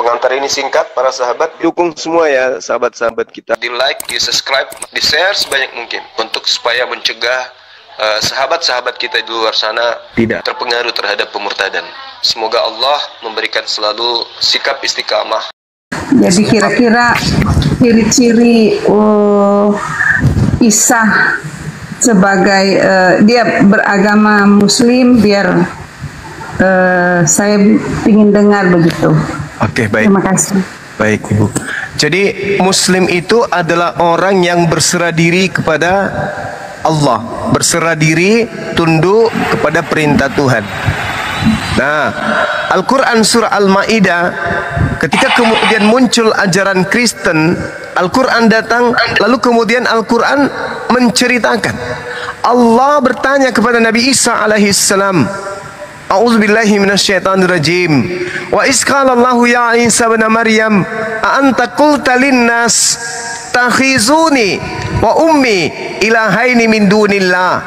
Pengantar ini singkat, para sahabat. Dukung semua ya sahabat-sahabat kita. Di like, di subscribe, di share sebanyak mungkin. Untuk supaya mencegah sahabat-sahabat kita di luar sana tidak terpengaruh terhadap pemurtadan. Semoga Allah memberikan selalu sikap istiqamah. Jadi kira-kira ciri-ciri Isa sebagai dia beragama Muslim, biar saya ingin dengar begitu. Oke, baik. Terima kasih. Baik, Ibu. Jadi Muslim itu adalah orang yang berserah diri kepada Allah, berserah diri, tunduk kepada perintah Tuhan. Nah, Al-Quran surah Al-Ma'idah, ketika kemudian muncul ajaran Kristen, Al-Quran datang, lalu kemudian Al-Quran menceritakan. Allah bertanya kepada Nabi Isa alaihissalam, A'udzubillahi minasyaitonirrajim. Wa iz qala Allahu ya Isa ibn Maryam, a anta qulta linnas takhizuni wa ummi ilahaini min dunillah.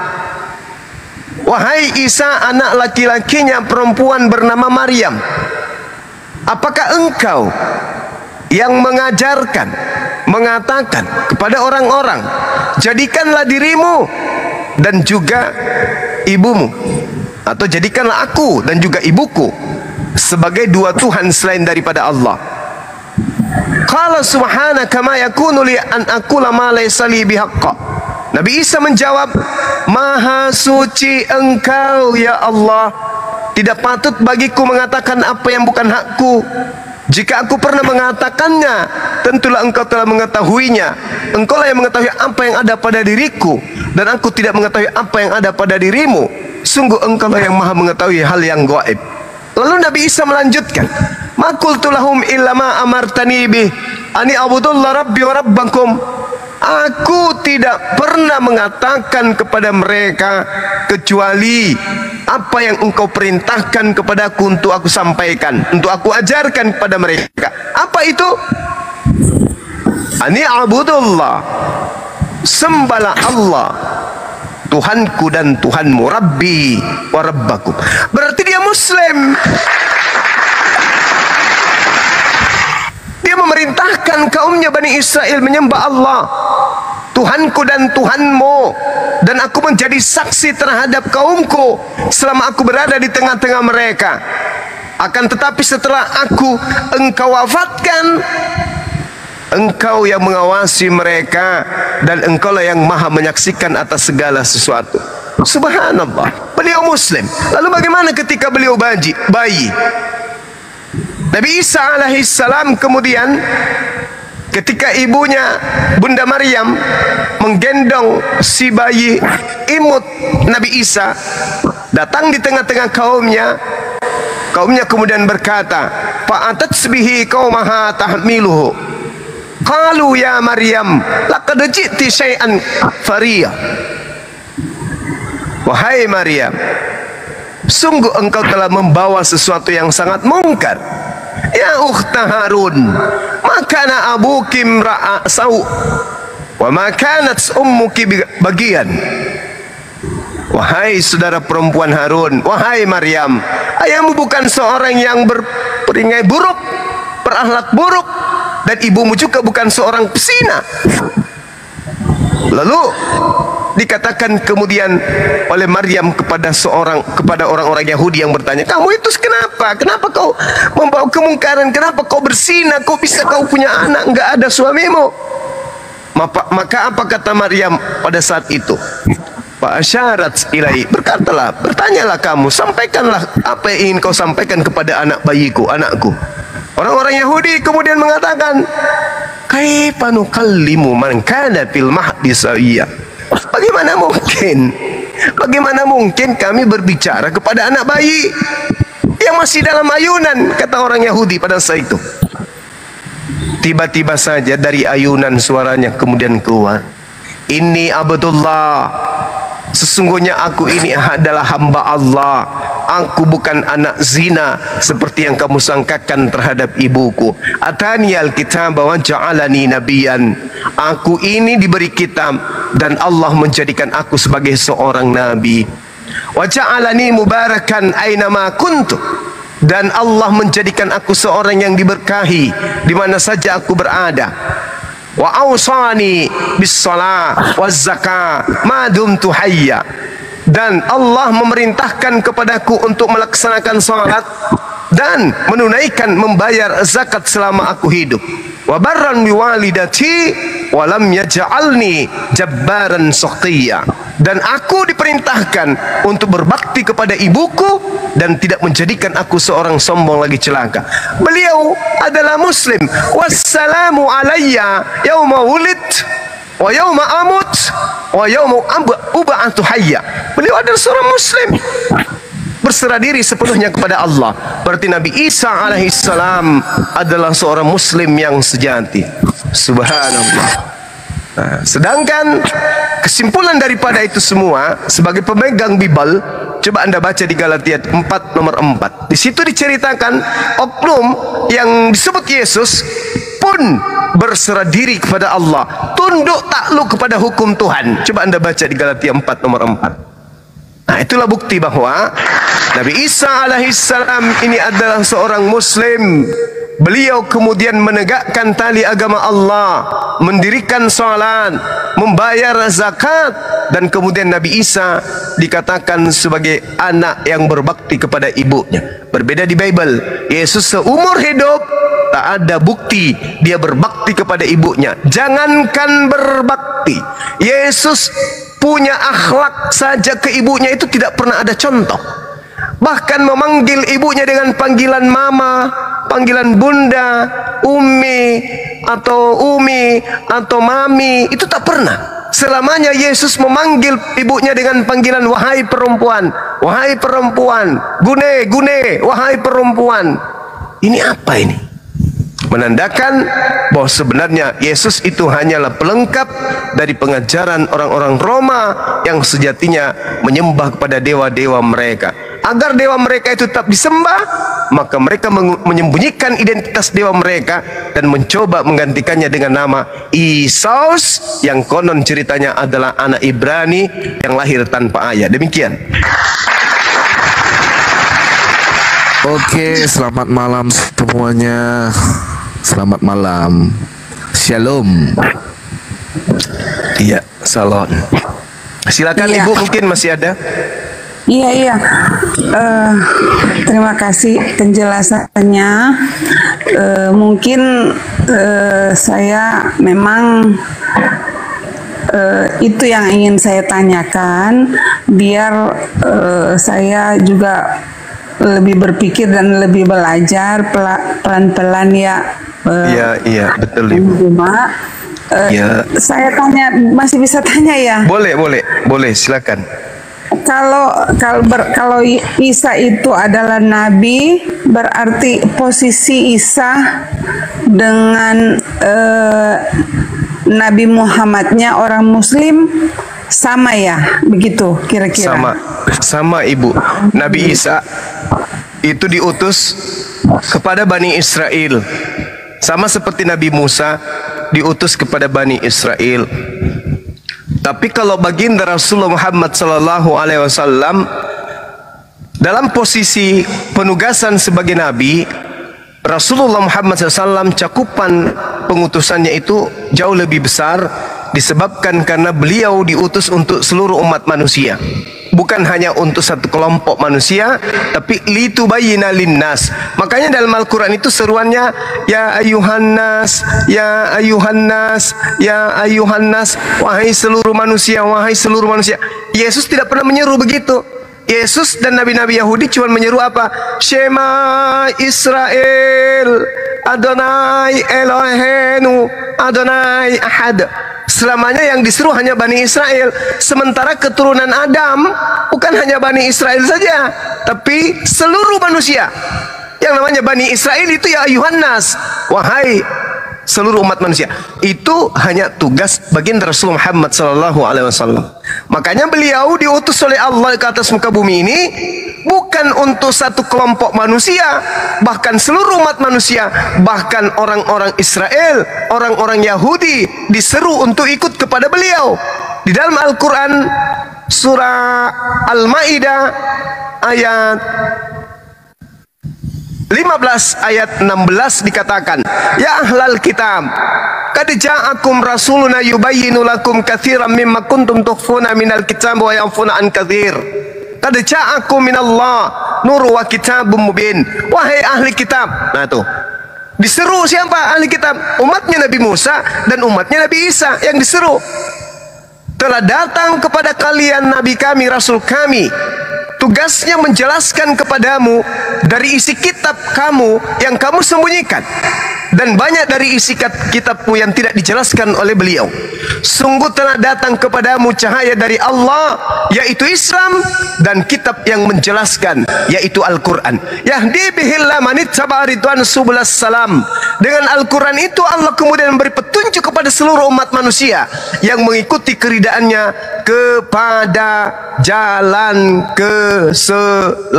Wahai Isa, anak laki-lakinya perempuan bernama Maryam, apakah engkau yang mengajarkan, mengatakan kepada orang-orang, jadikanlah dirimu dan juga ibumu, atau jadikanlah aku dan juga ibuku sebagai dua Tuhan selain daripada Allah. Qala subhanaka ma yakunu li an aqula ma laysa li bihaqqa. Nabi Isa menjawab, Maha suci engkau ya Allah, tidak patut bagiku mengatakan apa yang bukan hakku. Jika aku pernah mengatakannya, tentulah engkau telah mengetahuinya. Engkaulah yang mengetahui apa yang ada pada diriku, dan aku tidak mengetahui apa yang ada pada dirimu. Sungguh engkaulah yang maha mengetahui hal yang gaib. Lalu Nabi Isa melanjutkan, Ma qultu lahum illa ma amartani bih ani abudullah rabbi wa rabbakum. Aku tidak pernah mengatakan kepada mereka kecuali apa yang engkau perintahkan kepadaku untuk aku sampaikan, untuk aku ajarkan kepada mereka. Apa itu? Ani abudullah, sembahlah Allah, Tuhanku dan Tuhanmu, Rabbi wa Rabbakum. Berarti dia Muslim. Dia memerintahkan kaumnya Bani Israel menyembah Allah, Tuhanku dan Tuhanmu, dan aku menjadi saksi terhadap kaumku selama aku berada di tengah-tengah mereka. Akan tetapi setelah engkau wafatkan, engkau yang mengawasi mereka, dan engkaulah yang maha menyaksikan atas segala sesuatu. Subhanallah, beliau Muslim. Lalu bagaimana ketika beliau bayi? Nabi Isa alaihissalam kemudian ketika ibunya Bunda Maryam menggendong si bayi imut Nabi Isa, datang di tengah-tengah kaumnya kemudian berkata, fa'atat bihi qaumaha tahmiluhu qalu ya Maryam laqad ji'ti syai'an fariya. Wahai Maryam, sungguh engkau telah membawa sesuatu yang sangat mungkar. Ya ukhta Harun, makana abuki imra'a sau wa makanat ummuki bagian. Wahai saudara perempuan Harun, wahai Maryam, ayahmu bukan seorang yang berperingai buruk, berakhlak buruk, dan ibumu juga bukan seorang pesina. Lalu dikatakan kemudian oleh Maryam kepada orang-orang Yahudi yang bertanya, kamu itu kenapa? Kenapa kau membawa kemungkaran? Kenapa kau berzina? Kau bisa kau punya anak nggak ada suamimu? Maka apa kata Maryam pada saat itu? Fa'asyarat ilai, bertanyalah kamu, sampaikanlah apa yang ingin kau sampaikan kepada anak bayiku, anakku. Orang-orang Yahudi kemudian mengatakan, kaifa nukallimu man kana fil mahdi sawiyya. Bagaimana mungkin kami berbicara kepada anak bayi yang masih dalam ayunan, kata orang Yahudi pada saat itu. Tiba-tiba saja dari ayunan suaranya kemudian keluar, Inni abdullah, sesungguhnya aku ini adalah hamba Allah. Aku bukan anak zina seperti yang kamu sangkakan terhadap ibuku. Atani alkitab wa ja'alani nabiyan. Aku ini diberi kitab dan Allah menjadikan aku sebagai seorang nabi. Wa ja'alani mubarakan ainama kuntu. dan Allah menjadikan aku seorang yang diberkahi di mana saja aku berada. Wa awsani bis shalah waz zakah ma dumtu hayya, dan Allah memerintahkan kepadaku untuk melaksanakan salat dan menunaikan membayar zakat selama aku hidup. Wa barran bi walidati wa lam yaj'alni jabbaran shaqiyya, dan aku diperintahkan untuk berbakti kepada ibuku dan tidak menjadikan aku seorang sombong lagi celaka. Beliau adalah muslim. Wassalamu alayya yauma wulid wa yauma amut wa yauma ub'atsu hayya. Beliau adalah seorang muslim, berserah diri sepenuhnya kepada Allah. Berarti Nabi Isa alaihissalam adalah seorang muslim yang sejati. Subhanallah. Nah, sedangkan kesimpulan daripada itu semua sebagai pemegang Bible, coba Anda baca di Galatia 4 nomor 4. Di situ diceritakan oknum yang disebut Yesus pun berserah diri kepada Allah, tunduk takluk kepada hukum Tuhan. Coba Anda baca di Galatia 4 nomor 4. Nah, itulah bukti bahwa Nabi Isa alaihissalam ini adalah seorang muslim. Beliau kemudian menegakkan tali agama Allah, mendirikan salat, membayar zakat, dan kemudian Nabi Isa dikatakan sebagai anak yang berbakti kepada ibunya. Berbeda di Bible, Yesus seumur hidup tak ada bukti dia berbakti kepada ibunya. Jangankan berbakti, Yesus punya akhlak saja ke ibunya itu tidak pernah ada contoh. Bahkan memanggil ibunya dengan panggilan mama, panggilan bunda, umi atau mami, itu tak pernah. Selamanya Yesus memanggil ibunya dengan panggilan wahai perempuan, wahai perempuan, gune, wahai perempuan. Ini apa ini? Menandakan bahwa sebenarnya Yesus itu hanyalah pelengkap dari pengajaran orang-orang Roma yang sejatinya menyembah kepada dewa-dewa mereka. Agar dewa mereka itu tetap disembah, maka mereka menyembunyikan identitas dewa mereka dan mencoba menggantikannya dengan nama Isus, yang konon ceritanya adalah anak Ibrani yang lahir tanpa ayah. Demikian. Oke, selamat malam semuanya. Selamat malam. Shalom. Iya, salon. Silakan Iya. Ibu, mungkin masih ada. Iya. Terima kasih penjelasannya. Mungkin saya memang itu yang ingin saya tanyakan, biar saya juga lebih berpikir dan lebih belajar pelan-pelan ya. Iya, betul Ibu. Ya. Saya tanya, masih bisa tanya ya? Boleh, silakan. Kalau Isa itu adalah nabi, berarti posisi Isa dengan Nabi Muhammadnya orang Muslim sama ya, begitu kira-kira? Sama Ibu. Nabi Isa itu diutus kepada Bani Israel, sama seperti Nabi Musa diutus kepada Bani Israel. Tapi kalau baginda Rasulullah Muhammad sallallahu alaihi wasallam dalam posisi penugasan sebagai nabi, Rasulullah Muhammad SAW cakupan pengutusannya itu jauh lebih besar, disebabkan karena beliau diutus untuk seluruh umat manusia, bukan hanya untuk satu kelompok manusia, tapi litubayyina linnas. Makanya dalam Al-Quran itu seruannya ya ayuhan nas, ya ayuhan nas, ya ayuhan nas, wahai seluruh manusia, wahai seluruh manusia. Yesus tidak pernah menyeru begitu. Yesus dan nabi-nabi Yahudi cuma menyeru apa? Shema Israel, Adonai Elohenu, Adonai Ahad. Selamanya yang diseru hanya Bani Israel. Sementara keturunan Adam bukan hanya Bani Israel saja, tapi seluruh manusia. Yang namanya Bani Israel itu ya ayuhan nas, wahai seluruh umat manusia. Itu hanya tugas baginda Rasulullah Muhammad SAW. Makanya beliau diutus oleh Allah ke atas muka bumi ini bukan untuk satu kelompok manusia, bahkan seluruh umat manusia, bahkan orang-orang Israel, orang-orang Yahudi diseru untuk ikut kepada beliau. Di dalam Al-Quran surah Al-Ma'idah ayat 15 ayat 16 dikatakan, ya ahlal kitab, qad ja'akum rasuluna yubayyinu lakum katsiran mimma kuntum tukhfuna minal kitab wa ya'funa an katsir. Qad ja'akum minallah nur wa kitabum mubin. Wahai ahli kitab. Nah tuh, diseru siapa ahli kitab? Umatnya Nabi Musa dan umatnya Nabi Isa yang diseru. Telah datang kepada kalian Nabi kami, Rasul kami, tugasnya menjelaskan kepadamu dari isi kitab kamu yang kamu sembunyikan, dan banyak dari isi kitabmu yang tidak dijelaskan oleh beliau. Sungguh telah datang kepadamu cahaya dari Allah, yaitu Islam, dan kitab yang menjelaskan, yaitu Al-Quran. Yahdi bihillah manittaba ridwan subulas salam. Dengan Al-Quran itu Allah kemudian memberi petunjuk kepada seluruh umat manusia yang mengikuti keridaannya kepada jalan keselamatan.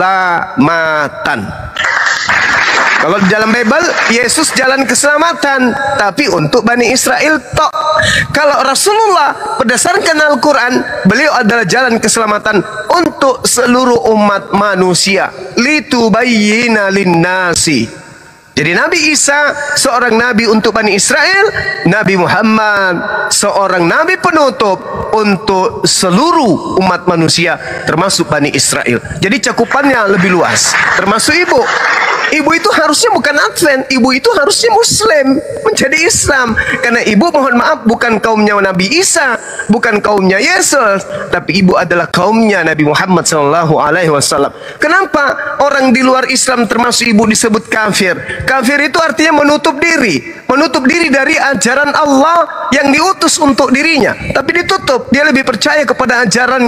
Kalau di dalam Bible, Yesus jalan keselamatan, tapi untuk Bani Israel tok. Kalau Rasulullah berdasarkan Al-Quran, beliau adalah jalan keselamatan untuk seluruh umat manusia. Litubayyina linnasi. Jadi Nabi Isa seorang nabi untuk Bani Israel, Nabi Muhammad seorang nabi penutup untuk seluruh umat manusia termasuk Bani Israel. Jadi cakupannya lebih luas, termasuk ibu. Ibu itu harusnya bukan Advent, ibu itu harusnya Muslim, menjadi Islam. Karena ibu, mohon maaf, bukan kaumnya Nabi Isa, bukan kaumnya Yesus, tapi ibu adalah kaumnya Nabi Muhammad SAW. Kenapa orang di luar Islam termasuk ibu disebut kafir? Kafir itu artinya menutup diri dari ajaran Allah yang diutus untuk dirinya, tapi ditutup. Dia lebih percaya kepada ajaran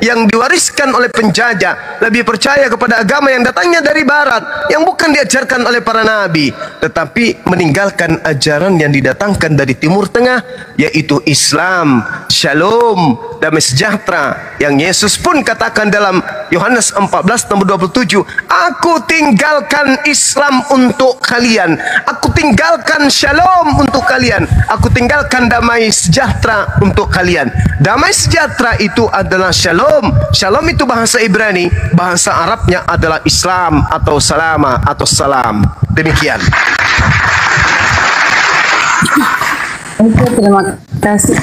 yang diwariskan oleh penjajah, lebih percaya kepada agama yang datangnya dari barat, yang bukan diajarkan oleh para nabi, tetapi meninggalkan ajaran yang didatangkan dari Timur Tengah, yaitu Islam, Shalom, damai sejahtera, yang Yesus pun katakan dalam Yohanes 14:27, aku tinggalkan Islam untuk kalian, aku tinggalkan Shalom untuk kalian, aku tinggalkan damai sejahtera untuk kalian. Damai sejahtera itu adalah Shalom. Shalom itu bahasa Ibrani, bahasa Arabnya adalah Islam atau salama atau salam. Demikian. Oke, terima kasih.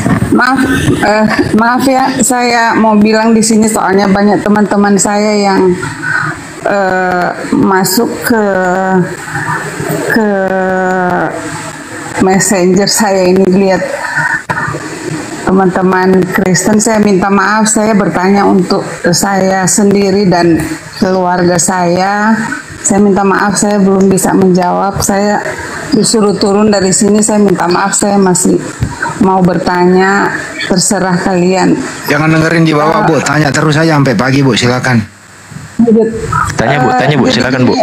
Maaf ya, saya mau bilang di sini soalnya banyak teman-teman saya yang masuk ke messenger saya ini, lihat teman-teman Kristen. Saya minta maaf, saya bertanya untuk saya sendiri dan keluarga saya. Saya minta maaf, saya belum bisa menjawab. Saya disuruh turun dari sini. Saya minta maaf, saya masih mau bertanya. Terserah kalian. Jangan dengerin di bawah, Bu. Tanya terus saja sampai pagi, Bu. Silakan. Tanya, Bu. Silakan, Bu.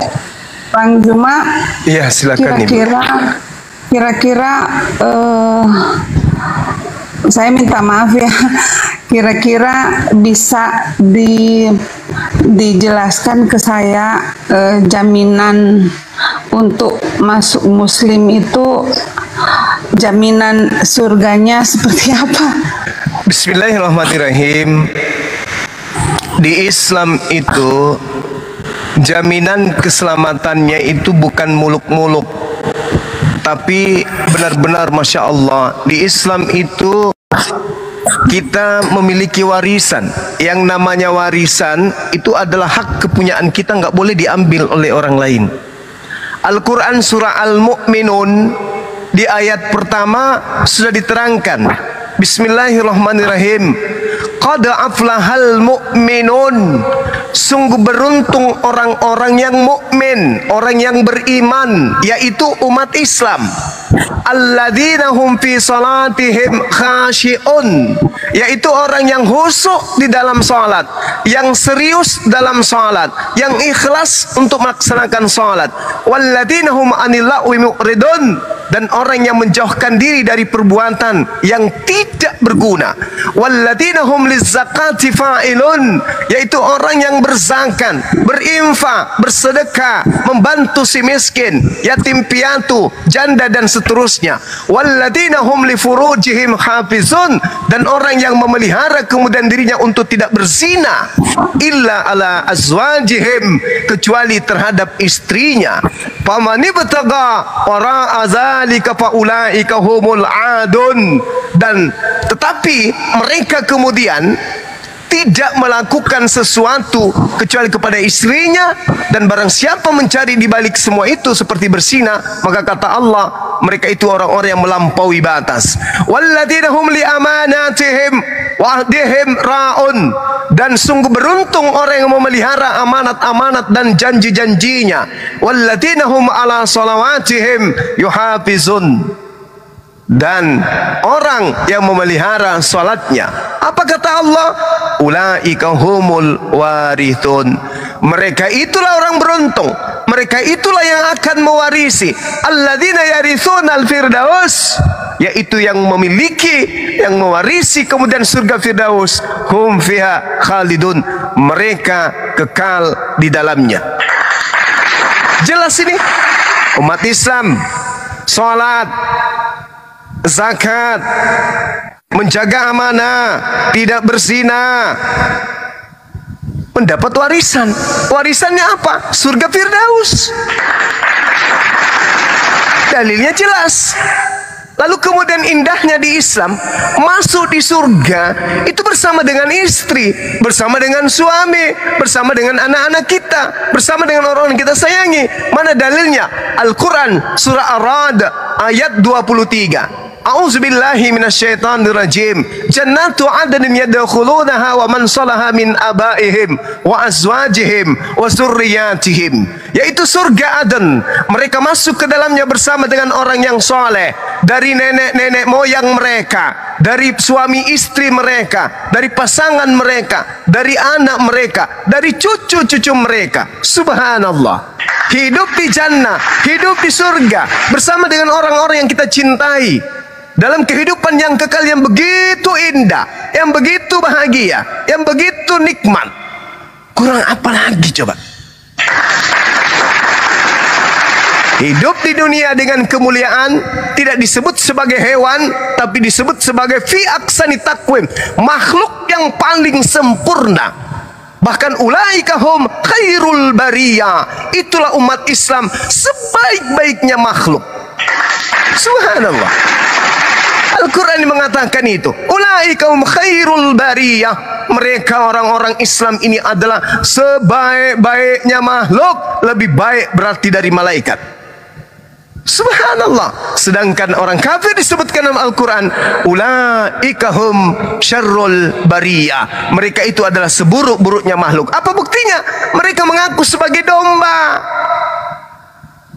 Bang Juma. Iya, silakan. Kira-kira saya minta maaf ya. Kira-kira bisa dijelaskan ke saya jaminan untuk masuk Muslim itu, jaminan surganya seperti apa? Bismillahirrahmanirrahim. Di Islam itu jaminan keselamatannya itu bukan muluk-muluk, tapi benar-benar Masya Allah. Di Islam itu kita memiliki warisan. Yang namanya warisan itu adalah hak kepunyaan kita, nggak boleh diambil oleh orang lain. Al-Quran surah Al-Mu'minun di ayat pertama sudah diterangkan. Bismillahirrahmanirrahim. Qad aflahal mu'minun. Sungguh beruntung orang-orang yang mukmin, orang yang beriman, yaitu umat Islam. Alladzina hum fi salatihim khashi'un, yaitu orang yang khusyuk di dalam salat, yang serius dalam salat, yang ikhlas untuk melaksanakan salat. Walladzina hum anil lagwi mu'ridun, dan orang yang menjauhkan diri dari perbuatan yang tidak berguna. Walladzina hum lizzakati fa'ilun, yaitu orang yang berzakat, berinfak, bersedekah, membantu si miskin, yatim piatu, janda dan seterusnya. Walladzina hum li furujihim hafizun, dan orang yang memelihara kemudian dirinya untuk tidak berzina illa ala azwajihim, kecuali terhadap istrinya. Faman ibtaga wara azalika faulaika humul adun, dan tetapi mereka kemudian tidak melakukan sesuatu kecuali kepada istrinya, dan barang siapa mencari di balik semua itu seperti berzina, maka kata Allah, mereka itu orang-orang yang melampaui batas. Walladzina hum li amanatihim wa ahdihim ra'un, dan sungguh beruntung orang yang memelihara amanat-amanat dan janji-janjinya. Walladzina hum ala salawatihim yuhafizun, dan orang yang memelihara salatnya. Apa kata Allah? Ulaika humul warithun, mereka itulah orang beruntung, mereka itulah yang akan mewarisi. Alladzina yarithuna al-firdaus, yaitu yang memiliki, yang mewarisi kemudian surga Firdaus. Hum fiha khalidun, mereka kekal di dalamnya. Jelas ini umat Islam, salat, zakat, menjaga amanah, tidak berzina, mendapat warisan. Warisannya apa? Surga Firdaus. Dalilnya jelas. Lalu kemudian indahnya di Islam, masuk di surga itu bersama dengan istri, bersama dengan suami, bersama dengan anak-anak kita, bersama dengan orang yang kita sayangi. Mana dalilnya? Al-Quran surah Ar-Ra'd ayat 23. A'udzubillahi minasyaitonir rajim. Jannatu 'adnin yadkhulunaha wa man salaha min abaihim wa azwajihim wa dzurriyyatihim, yaitu surga Aden. Mereka masuk ke dalamnya bersama dengan orang yang soleh, dari nenek-nenek moyang mereka, dari suami istri mereka, dari pasangan mereka, dari anak mereka, dari cucu-cucu mereka. Subhanallah. Hidup di jannah, hidup di surga bersama dengan orang-orang yang kita cintai, dalam kehidupan yang kekal yang begitu indah, yang begitu bahagia, yang begitu nikmat. Kurang apa lagi coba? Hidup di dunia dengan kemuliaan, tidak disebut sebagai hewan, tapi disebut sebagai fi aksani takwim, makhluk yang paling sempurna. Bahkan ulaika hum khairul bariyah, itulah umat Islam sebaik-baiknya makhluk. Subhanallah. Al-Quran mengatakan itu. Ulaika hum khairul bariyah, mereka orang-orang Islam ini adalah sebaik-baiknya makhluk, lebih baik berarti dari malaikat. Subhanallah. Sedangkan orang kafir disebutkan dalam Al-Quran, ulaika hum syarrul bariyah, mereka itu adalah seburuk-buruknya makhluk. Apa buktinya? Mereka mengaku sebagai domba.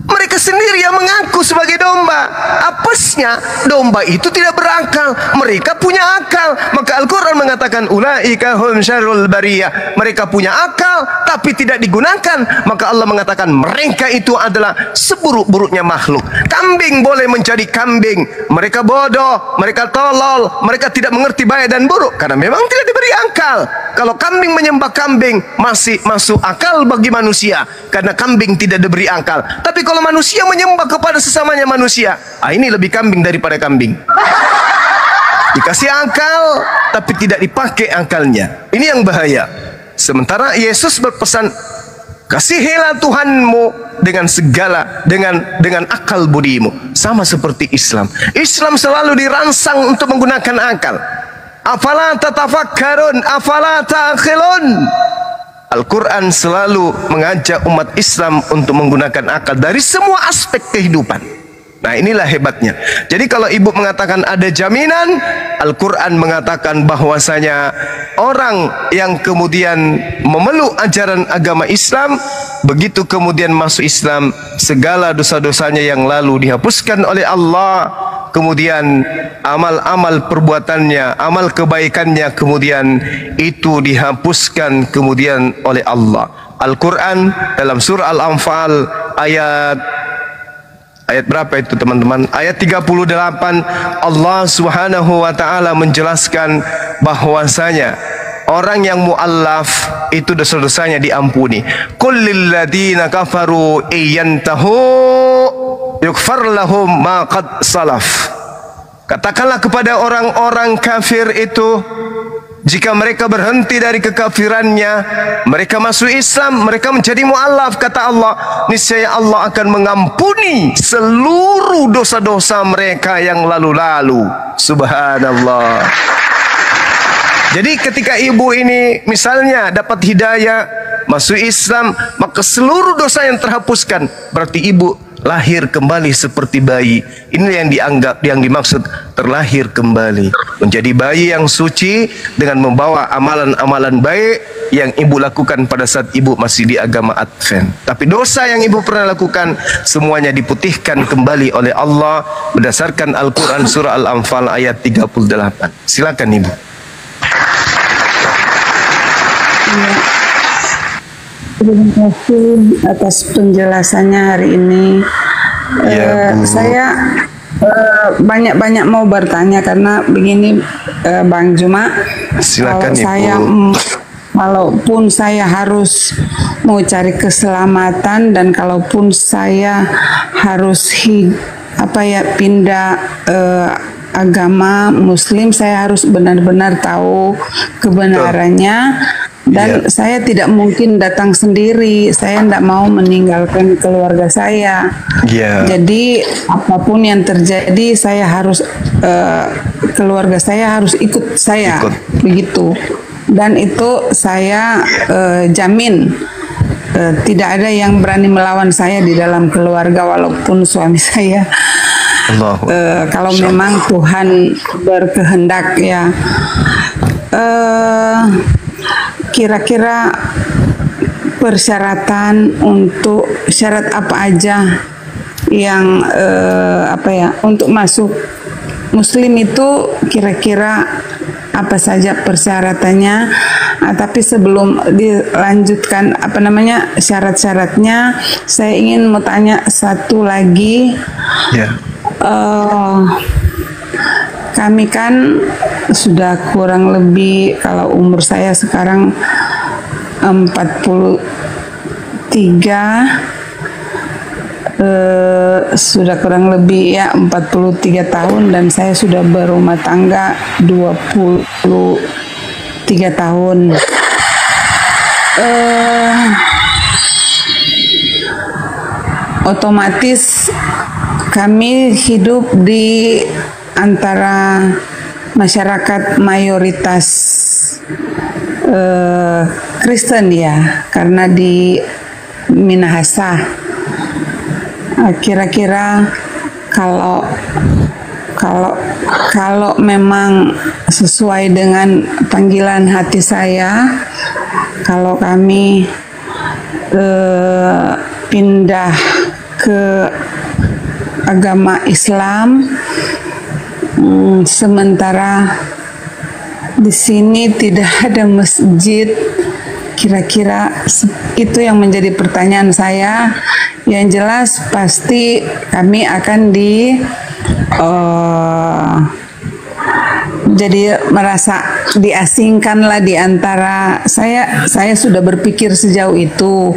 Mereka sendiri yang mengaku sebagai domba. Apesnya domba itu tidak berakal, mereka punya akal. Maka Al-Quran mengatakan ulaika hum syarrul bariyah, mereka punya akal tapi tidak digunakan. Maka Allah mengatakan mereka itu adalah seburuk-buruknya makhluk. Kambing boleh menjadi kambing, mereka bodoh, mereka tolol, mereka tidak mengerti baik dan buruk karena memang tidak diberi akal. Kalau kambing menyembah kambing masih masuk akal bagi manusia karena kambing tidak diberi akal. Tapi kalau manusia menyembah kepada sesamanya manusia, ini lebih kambing daripada kambing. Dikasih akal tapi tidak dipakai akalnya. Ini yang bahaya. Sementara Yesus berpesan, kasihilah Tuhanmu dengan segala dengan akal budimu. Sama seperti Islam. Islam selalu dirangsang untuk menggunakan akal. Afala tatafakkarun, afala ta'qilun. Al-Quran selalu mengajak umat Islam untuk menggunakan akal dari semua aspek kehidupan. Nah, inilah hebatnya. Jadi kalau ibu mengatakan ada jaminan, Al-Quran mengatakan bahwasanya orang yang kemudian memeluk ajaran agama Islam, begitu kemudian masuk Islam, segala dosa-dosanya yang lalu dihapuskan oleh Allah. Kemudian amal-amal perbuatannya, amal kebaikannya kemudian itu dihapuskan kemudian oleh Allah. Al-Quran dalam surah Al-Anfal ayat Ayat berapa itu teman-teman? Ayat 38 Allah Subhanahu wa taala menjelaskan bahwasanya orang yang mu'allaf itu dosa-dosanya diampuni. Qul lil ladzina kafaru iyantahu yughfar lahum ma qad salaf. Katakanlah kepada orang-orang kafir itu, jika mereka berhenti dari kekafirannya, mereka masuk Islam, mereka menjadi mu'allaf, kata Allah, niscaya Allah akan mengampuni seluruh dosa-dosa mereka yang lalu-lalu. Subhanallah. Jadi ketika ibu ini misalnya dapat hidayah, masuk Islam, maka seluruh dosa yang terhapuskan. Berarti ibu lahir kembali seperti bayi. Ini yang dimaksud terlahir kembali, menjadi bayi yang suci dengan membawa amalan-amalan baik yang ibu lakukan pada saat ibu masih di agama Advent. Tapi dosa yang ibu pernah lakukan semuanya diputihkan kembali oleh Allah berdasarkan Al-Quran surah Al-Anfal ayat 38. Silakan ibu. Terima kasih atas penjelasannya hari ini. Saya banyak-banyak mau bertanya karena begini, Bang Juma. Silakan Walaupun saya harus mau cari keselamatan dan kalaupun saya harus pindah agama Muslim, saya harus benar-benar tahu kebenarannya. Dan saya tidak mungkin datang sendiri. Saya tidak mau meninggalkan keluarga saya. Jadi apapun yang terjadi, saya harus keluarga saya harus ikut saya. Begitu. Dan itu saya jamin tidak ada yang berani melawan saya di dalam keluarga walaupun suami saya. Kalau memang Tuhan berkehendak ya. Kira-kira persyaratan untuk syarat apa aja yang untuk masuk Muslim itu kira-kira apa saja persyaratannya? Tapi sebelum dilanjutkan syarat-syaratnya, saya ingin mau tanya satu lagi. Kami kan sudah kurang lebih, kalau umur saya sekarang 43, sudah kurang lebih 43 tahun dan saya sudah berumah tangga 23 tahun. Otomatis kami hidup di antara masyarakat mayoritas Kristen ya, karena di Minahasa. Kira-kira kalau memang sesuai dengan panggilan hati saya, kalau kami pindah ke agama Islam, sementara di sini tidak ada masjid, kira-kira itu yang menjadi pertanyaan saya. Yang jelas pasti kami akan jadi merasa diasingkan lah di antara saya sudah berpikir sejauh itu.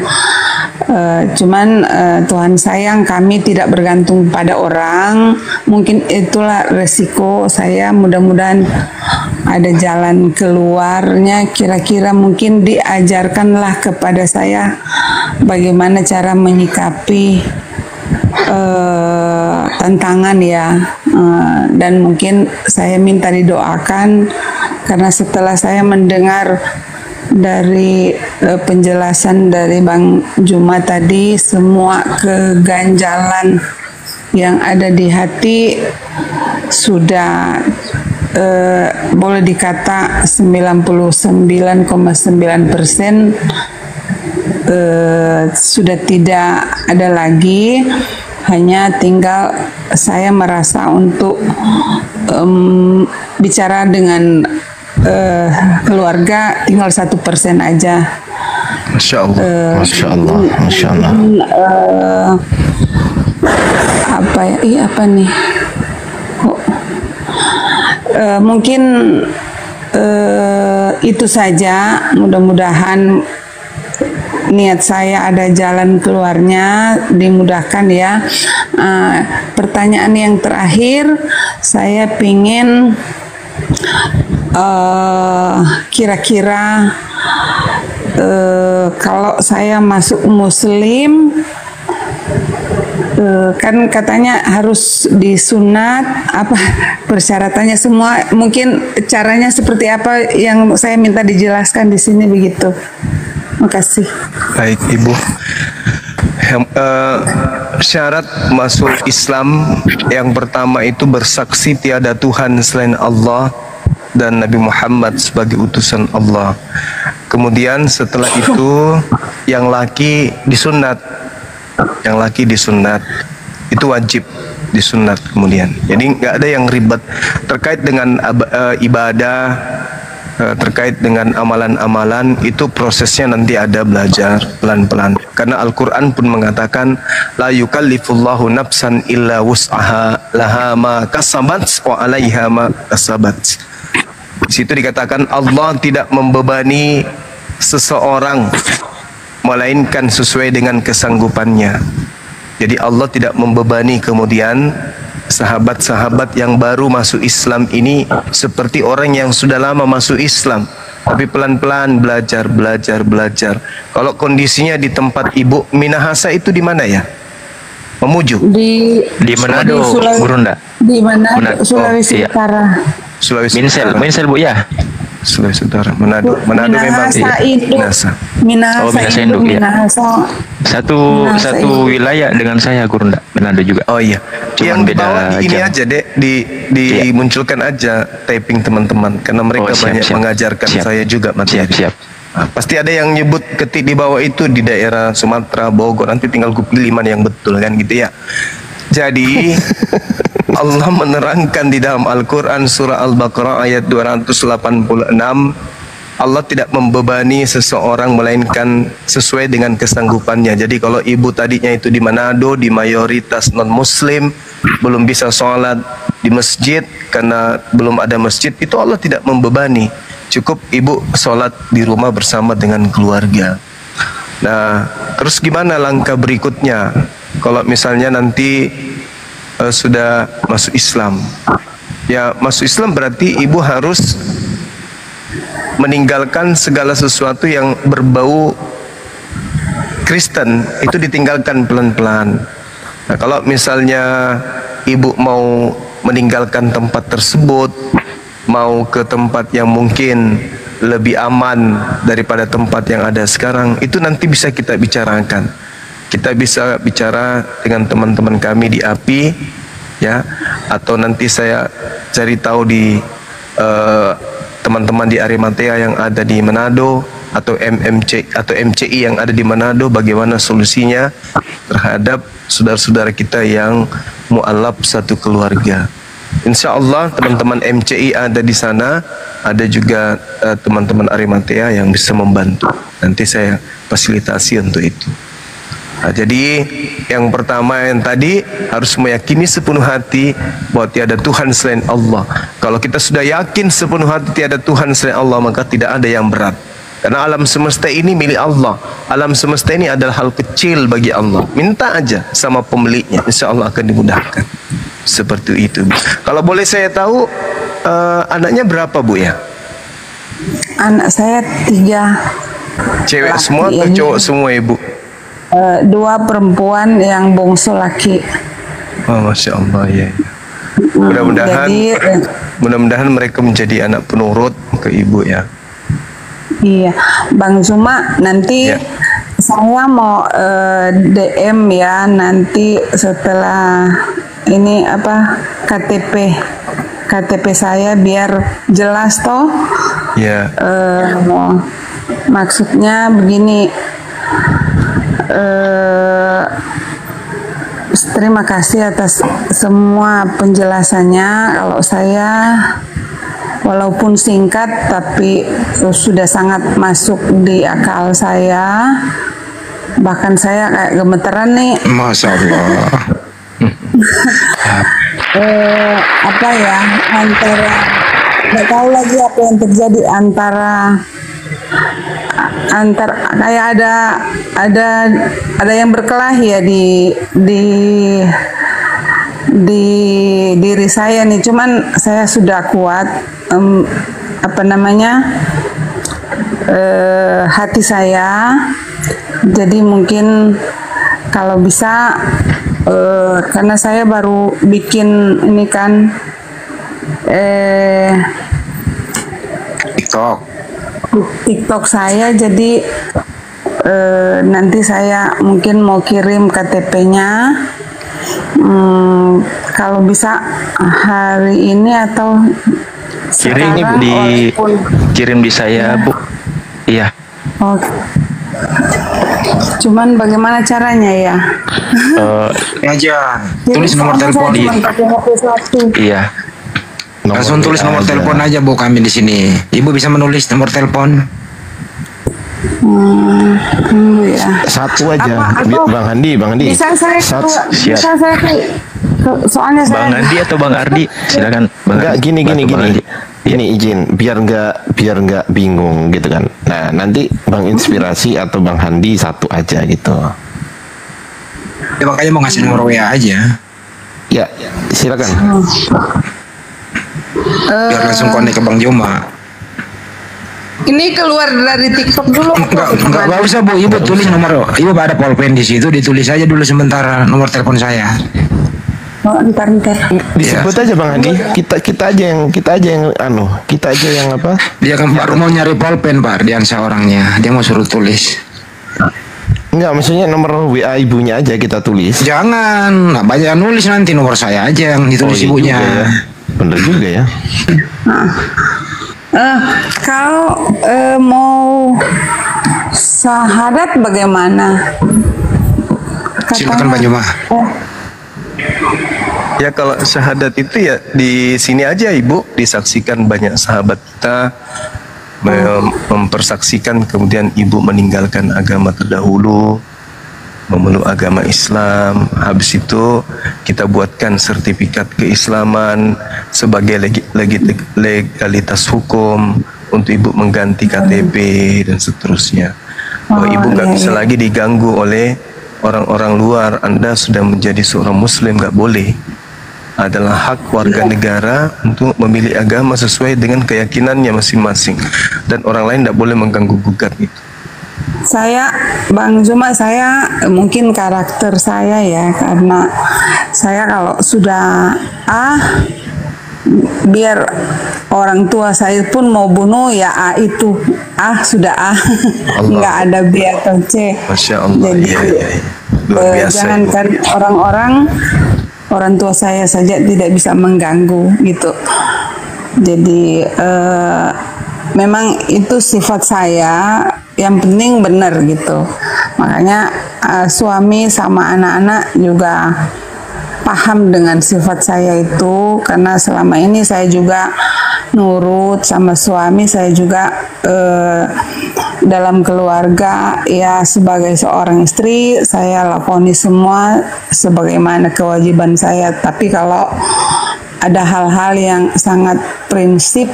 Cuman Tuhan sayang kami tidak bergantung pada orang. Mungkin itulah resiko saya. Mudah-mudahan ada jalan keluarnya. Kira-kira mungkin diajarkanlah kepada saya bagaimana cara menyikapi tantangan ya. Dan mungkin saya minta didoakan, karena setelah saya mendengar dari penjelasan dari Bang Juma tadi, semua keganjalan yang ada di hati sudah boleh dikata 99,9% sudah tidak ada lagi. Hanya tinggal saya merasa untuk bicara dengan keluarga tinggal 1% aja. Masya Allah, Masya Allah, Masya Allah. apa ya? Apa nih? Oh. Mungkin itu saja. Mudah-mudahan niat saya ada jalan keluarnya, dimudahkan ya. Pertanyaan yang terakhir, saya pingin kira-kira kalau saya masuk Muslim, kan katanya harus disunat, apa persyaratannya semua, mungkin caranya seperti apa yang saya minta dijelaskan di sini begitu. Makasih. Baik Ibu. Syarat masuk Islam yang pertama itu bersaksi tiada Tuhan selain Allah dan Nabi Muhammad sebagai utusan Allah. Kemudian setelah itu yang laki disunat. Yang laki disunat. Itu wajib disunat kemudian. Jadi nggak ada yang ribet terkait dengan ibadah, terkait dengan amalan-amalan, itu prosesnya nanti ada belajar pelan-pelan. Karena Al-Quran pun mengatakan la yukallifullahu nafsan illa wus'aha laha ma kasabat wa 'alaiha ma kasabat. Di situ dikatakan Allah tidak membebani seseorang melainkan sesuai dengan kesanggupannya. Jadi Allah tidak membebani. Kemudian sahabat-sahabat yang baru masuk Islam ini seperti orang yang sudah lama masuk Islam, tapi pelan-pelan belajar. Kalau kondisinya di tempat Ibu Minahasa itu di mana ya? Mamuju? Di Manado, Burunda. Di Manado, Sulawesi iya. Utara. Sulawesi Minsel Bu ya. Sulawesi Utara, Manado memang Minahasa Induk. Minahasa Induk, iya. Minahasa. Satu wilayah dengan saya Gurunda, Manado juga. Oh iya. Cuman Yang beda bawah di ini jam. aja dek, dimunculkan aja typing teman-teman, karena mereka banyak mengajarkan saya juga materi. Siap. Nah, pasti ada yang nyebut ketik di bawah itu di daerah Sumatera, Bogor. Nanti tinggal gue pilih mana yang betul kan gitu ya. Jadi Allah menerangkan di dalam Al-Quran surah Al-Baqarah ayat 286, Allah tidak membebani seseorang melainkan sesuai dengan kesanggupannya. Jadi kalau ibu tadinya itu di Manado, di mayoritas non-muslim, belum bisa sholat di masjid karena belum ada masjid, itu Allah tidak membebani. Cukup ibu sholat di rumah bersama dengan keluarga. Nah, terus gimana langkah berikutnya? Kalau misalnya nanti sudah masuk Islam, ya masuk Islam berarti ibu harus meninggalkan segala sesuatu yang berbau Kristen, itu ditinggalkan pelan-pelan. Nah, kalau misalnya ibu mau meninggalkan tempat tersebut, mau ke tempat yang mungkin lebih aman daripada tempat yang ada sekarang, itu nanti bisa kita bicarakan. Kita bisa bicara dengan teman-teman kami di API, ya, atau nanti saya cari tahu di teman-teman di Arimatea yang ada di Manado, atau MCI yang ada di Manado, bagaimana solusinya terhadap saudara-saudara kita yang mu'alaf satu keluarga. Insya Allah teman-teman MCI ada di sana, ada juga teman-teman Arimatea yang bisa membantu. Nanti saya fasilitasi untuk itu. Nah, jadi yang pertama yang tadi harus meyakini sepenuh hati bahwa tiada Tuhan selain Allah. Kalau kita sudah yakin sepenuh hati tiada Tuhan selain Allah, maka tidak ada yang berat. Karena alam semesta ini milik Allah. Alam semesta ini adalah hal kecil bagi Allah. Minta aja sama pemiliknya, insya Allah akan dimudahkan. Seperti itu. Kalau boleh saya tahu, anaknya berapa Bu ya? Anak saya 3. Cewek Laki, semua atau cowok semua Ibu? 2 perempuan, yang bungsu laki. Oh, Masya Allah ya. Mudah-mudahan mereka menjadi anak penurut ke ibu ya. Iya, Bang Zuma, nanti Ya. saya mau DM ya nanti setelah ini apa KTP saya biar jelas toh. Ya. Maksudnya begini. Terima kasih atas semua penjelasannya. Kalau saya walaupun singkat tapi sudah sangat masuk di akal saya. Bahkan saya kayak gemeteran nih. Masya Allah. Apa ya, antara nggak tahu lagi apa yang terjadi antara kayak ada yang berkelahi ya di diri saya nih. Cuman saya sudah kuat hati saya. Jadi mungkin kalau bisa karena saya baru bikin ini kan TikTok saya, jadi nanti saya mungkin mau kirim KTP-nya. Kalau bisa hari ini atau Kirim kirim di saya, Bu. Iya. Oh. Cuman bagaimana caranya ya? Aja tulis nomor telepon. Iya. Langsung tulis nomor telepon aja, Bu, kami di sini. Ibu bisa menulis nomor telepon. Ya. Satu aja, atau Bang Handi. Bisa saya soalnya Bang saya Andi atau Bang Ardi, silakan. Bang Enggak, Ardi. gini. Bang Andi. Ini izin biar nggak bingung gitu kan. Nah, nanti Bang Inspirasi atau Bang Handi satu aja gitu. Ya makanya mau ngasih nomor WA aja. Ya, silakan. Biar langsung connect ke Bang Joma. ini keluar dari TikTok dulu. Enggak usah, Bu. Ibu tulis nomor. Ibu ada pulpen di situ, ditulis aja dulu sementara nomor telepon saya. Oh, ntar. Disebut aja Bang Handi. Kita aja yang apa? Dia kan baru mau nyari pulpen, Pak Ardiansa orangnya. Dia mau suruh tulis. Enggak, maksudnya nomor WA ibunya aja kita tulis. Jangan, nah, banyak nulis nanti nomor saya aja yang ditulis iya ibunya. Juga ya. Bener juga ya. Kalau mau syahadat bagaimana? Silakan Pak Juma. Ya kalau syahadat itu ya di sini aja Ibu, disaksikan banyak sahabat kita mempersaksikan, kemudian Ibu meninggalkan agama terdahulu, memeluk agama Islam. Habis itu kita buatkan sertifikat keislaman sebagai legalitas hukum untuk Ibu mengganti KTP dan seterusnya. Bahwa Ibu nggak bisa lagi diganggu oleh orang-orang luar. Anda sudah menjadi seorang Muslim, nggak boleh. Adalah hak warga negara untuk memilih agama sesuai dengan keyakinannya masing-masing, dan orang lain tidak boleh mengganggu gugat itu. Saya, Bang Juma, saya mungkin karakter saya ya, karena saya kalau sudah biar orang tua saya pun mau bunuh ya itu sudah nggak ada B atau C. Masya Allah. Jadi luar biasa, jangankan orang tua saya saja tidak bisa mengganggu gitu. Jadi memang itu sifat saya, yang penting benar gitu. Makanya suami sama anak-anak juga paham dengan sifat saya itu, karena selama ini saya juga nurut sama suami. Saya juga dalam keluarga ya sebagai seorang istri saya lakoni semua sebagaimana kewajiban saya. Tapi kalau ada hal-hal yang sangat prinsip,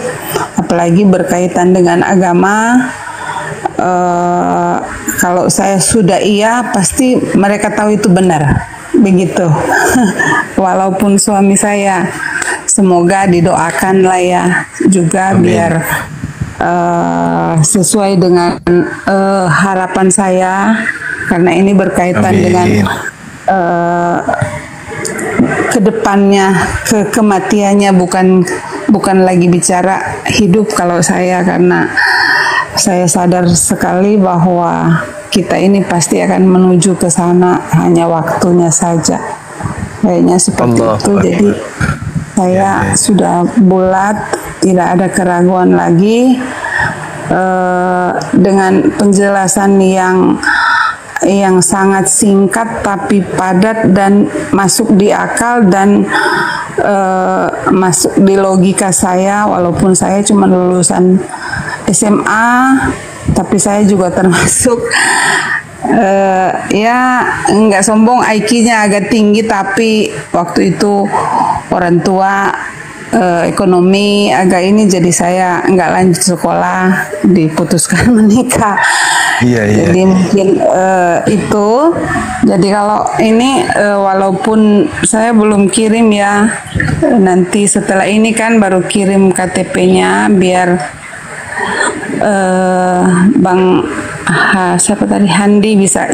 apalagi berkaitan dengan agama, kalau saya sudah pasti mereka tahu itu benar. Begitu. Walaupun suami saya, semoga didoakan lah ya juga. Amin. Biar sesuai dengan harapan saya, karena ini berkaitan Amin. Dengan kedepannya, kematiannya, bukan lagi bicara hidup kalau saya, karena saya sadar sekali bahwa kita ini pasti akan menuju ke sana, hanya waktunya saja. Kayaknya seperti itu. Jadi saya sudah bulat, tidak ada keraguan lagi, dengan penjelasan yang sangat singkat tapi padat dan masuk di akal dan masuk di logika saya. Walaupun saya cuma lulusan SMA, tapi saya juga termasuk Ya nggak sombong, IQ-nya agak tinggi, tapi waktu itu orang tua ekonomi agak ini, jadi saya nggak lanjut sekolah, diputuskan menikah. Iya, iya. Jadi mungkin itu. Jadi kalau ini walaupun saya belum kirim ya, nanti setelah ini kan baru kirim KTP-nya biar Bang siapa tadi, Handi bisa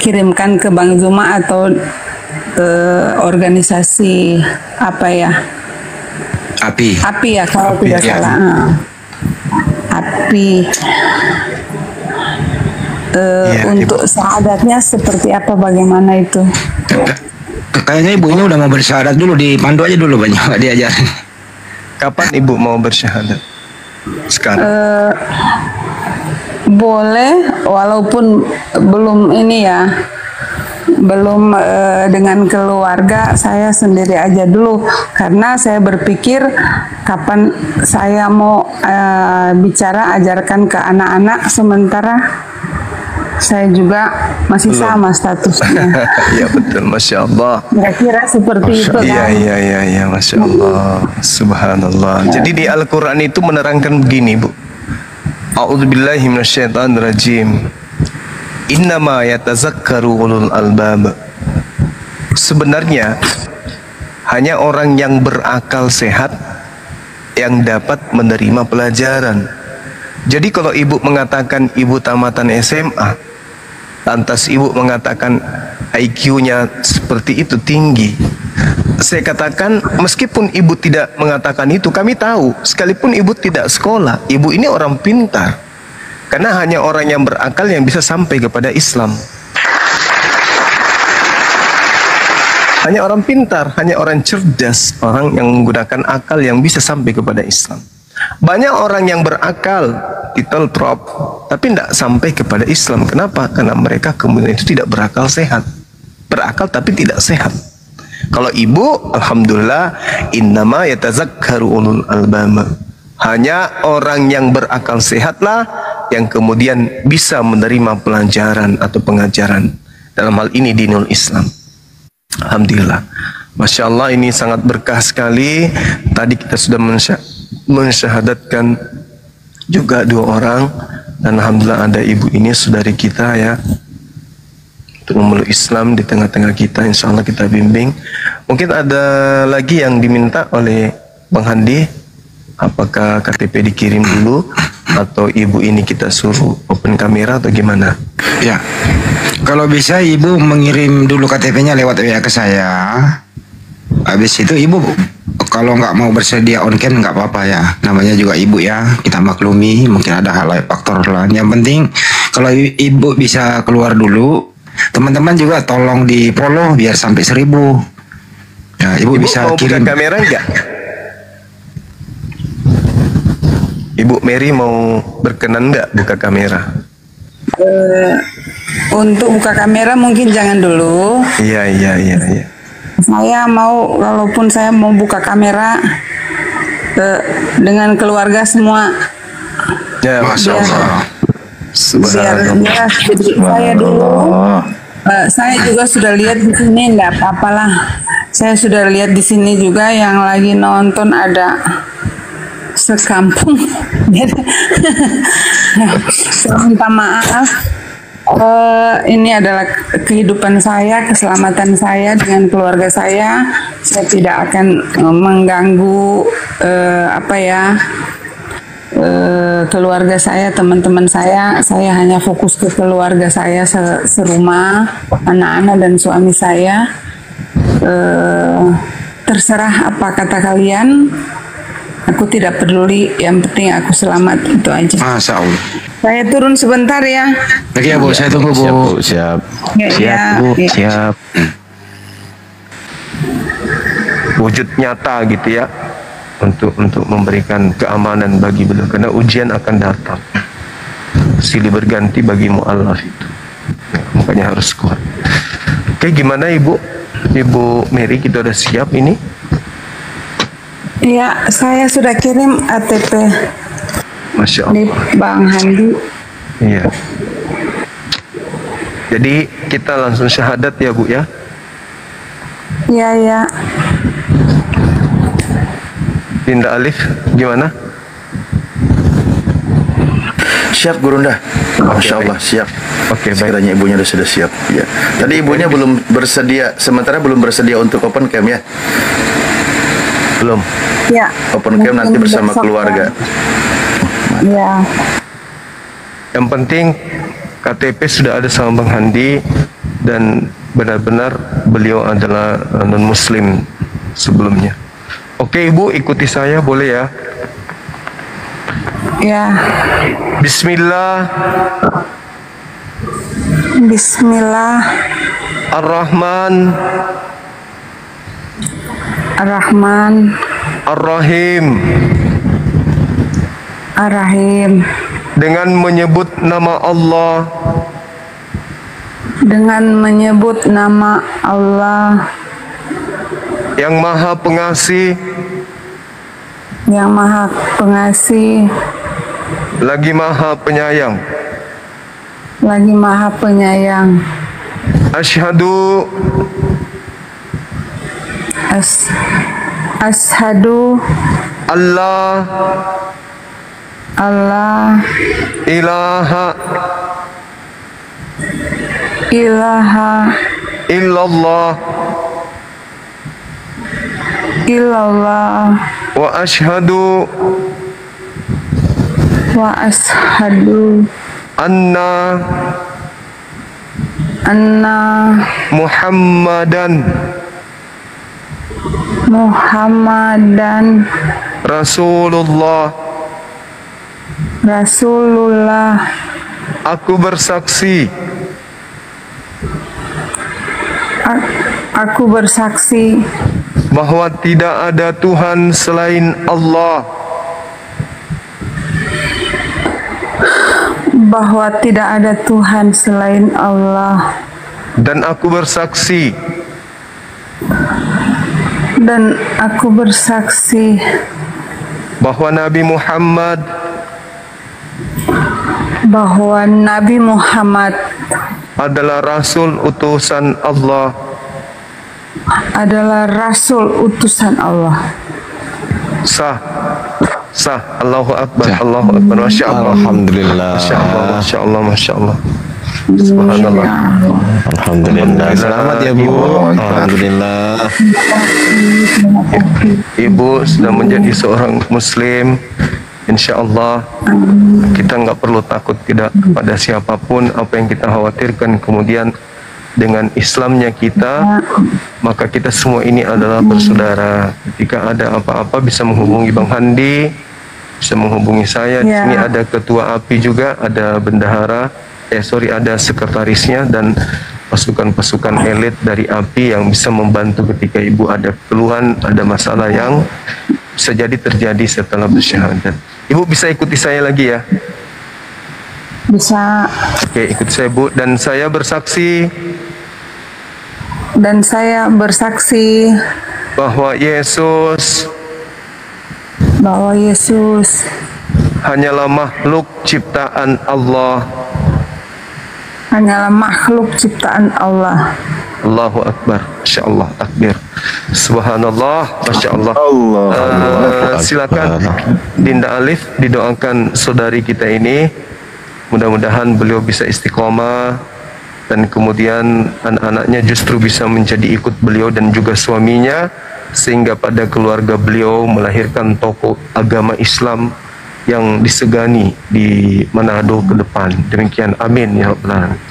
kirimkan ke Bang Zuma atau organisasi apa ya, API ya kalau tidak ya. salah. API untuk syahadatnya seperti apa, bagaimana itu? Kayaknya ibu ini udah mau bersyahadat dulu, dipandu aja dulu banyak, nggak diajarin. Kapan ibu mau bersyahadat? Sekarang? Boleh, walaupun belum ini ya, belum dengan keluarga, saya sendiri aja dulu, karena saya berpikir kapan saya mau bicara ajarkan ke anak-anak, sementara saya juga masih sama statusnya. Ya betul, Masya Allah. Kira-kira seperti itu kan? Iya, Masya Allah. Subhanallah. Jadi di Al-Quran itu menerangkan begini, Bu. A'udzubillahi minasyaitonirrajim. Innama yatazakkaru ulul albab. Sebenarnya hanya orang yang berakal sehat yang dapat menerima pelajaran. Jadi kalau ibu mengatakan ibu tamatan SMA, lantas ibu mengatakan IQ-nya seperti itu tinggi, saya katakan meskipun ibu tidak mengatakan itu, kami tahu sekalipun ibu tidak sekolah, ibu ini orang pintar. Karena hanya orang yang berakal yang bisa sampai kepada Islam. Hanya orang pintar, hanya orang cerdas, orang yang menggunakan akal yang bisa sampai kepada Islam. Banyak orang yang berakal diteltrop, tapi tidak sampai kepada Islam. Kenapa? Karena mereka kemudian itu tidak berakal sehat. Berakal tapi tidak sehat. Kalau ibu, alhamdulillah, innama yatazakkaru ulul albab. Hanya orang yang berakal sehatlah yang kemudian bisa menerima pelajaran atau pengajaran. Dalam hal ini dinul Islam. Alhamdulillah. Masya Allah, ini sangat berkah sekali. Tadi kita sudah mensyahadatkan juga 2 orang, dan alhamdulillah ada ibu ini saudari kita ya, untuk memeluk Islam di tengah-tengah kita. Insya Allah kita bimbing. Mungkin ada lagi yang diminta oleh Bang Handi, apakah KTP dikirim dulu atau ibu ini kita suruh open kamera atau gimana? Ya, kalau bisa ibu mengirim dulu KTP-nya lewat WA ke saya. Habis itu ibu kalau nggak mau bersedia on cam nggak apa-apa ya, namanya juga ibu ya, kita maklumi, mungkin ada hal lain, faktor lain. Yang penting kalau ibu bisa keluar dulu, teman-teman juga tolong di follow biar sampai 1000. Ya, ibu bisa mau kirim. Buka kamera enggak? Ibu Mary mau berkenan enggak buka kamera? Untuk buka kamera mungkin jangan dulu. Iya. Saya mau, walaupun saya mau buka kamera dengan keluarga semua. Ya, Masya Allah. Biar saya dulu. Saya juga sudah lihat di sini, enggak apa-apalah. Saya sudah lihat di sini juga yang lagi nonton ada sekampung. Saya minta maaf. Ini adalah kehidupan saya, keselamatan saya dengan keluarga saya. Saya tidak akan mengganggu keluarga saya, teman-teman saya. Saya hanya fokus ke keluarga saya serumah, anak-anak dan suami saya. Terserah apa kata kalian. Aku tidak peduli, yang penting aku selamat, itu aja. Masya Allah. Saya turun sebentar ya. Oke ya Bu, saya tunggu Bu. Siap. Ya, Bu, ya. siap. Wujud nyata gitu ya, untuk memberikan keamanan bagi beliau, karena ujian akan datang. Silih berganti bagi mu'allaf itu. Ya, makanya harus kuat. Oke, gimana Ibu Mary, kita udah siap ini? Ya, saya sudah kirim ATP Masya di Allah. Bang Handi. Iya. Jadi kita langsung syahadat ya Bu ya. Iya, ya. Dinda Alif gimana? Siap Gurunda. Masya Allah siap. Oke, baik. Sekiranya ibunya sudah siap. Ya. Tadi ibunya belum bersedia, sementara belum bersedia untuk open camp ya. Belum. Ya. Open camp nanti Mungkin bersama besok, keluarga. Ya. Yang penting KTP sudah ada sama Bang Handi dan benar-benar beliau adalah non-muslim sebelumnya. Oke Ibu, ikuti saya boleh ya? Ya. Bismillah Bismillah Ar-Rahman Ar-Rahman Ar-Rahim. Ar-Rahim. Dengan menyebut nama Allah, Dengan menyebut nama Allah yang Maha Pengasih, yang Maha Pengasih, lagi Maha Penyayang. lagi Maha Penyayang. Asyhadu Ashadu Allah Allah ilaha ilaha illallah illallah wa asyhadu wa ashadu anna anna Muhammadan Muhammadan Rasulullah. Rasulullah. Aku bersaksi Aku bersaksi bahwa tidak ada Tuhan selain Allah, bahwa tidak ada Tuhan selain Allah, dan aku bersaksi bahwa Nabi Muhammad adalah Rasul utusan Allah. Sah. Allahu Akbar. Allahu Akbar. Masya Allah. Alhamdulillah. Masya Allah. Masya Allah. Masya Allah. Subhanallah. Alhamdulillah. Selamat ya Bu. Alhamdulillah. Ibu sudah menjadi seorang Muslim. Insya Allah kita nggak perlu takut tidak pada siapapun. Apa yang kita khawatirkan kemudian dengan Islamnya kita, maka kita semua ini adalah bersaudara. Ketika ada apa-apa bisa menghubungi Bang Handi, bisa menghubungi saya. Di sini ada ketua API juga, ada bendahara, ada sekretarisnya dan pasukan-pasukan elit dari API yang bisa membantu ketika ibu ada keluhan, ada masalah yang bisa jadi terjadi setelah bersyahadat. Ibu bisa ikuti saya lagi ya? Bisa. Oke, ikuti saya Bu. Dan saya bersaksi bahwa Yesus hanyalah makhluk ciptaan Allah. Allahu Akbar. Masya Allah. Takbir. Subhanallah. Masya Allah. Silakan Dinda Alif didoakan saudari kita ini. Mudah-mudahan beliau bisa istiqomah dan kemudian anak-anaknya justru bisa menjadi ikut beliau dan juga suaminya, sehingga pada keluarga beliau melahirkan tokoh agama Islam yang disegani di Manado ke depan. Demikian, amin ya rabbal alamin.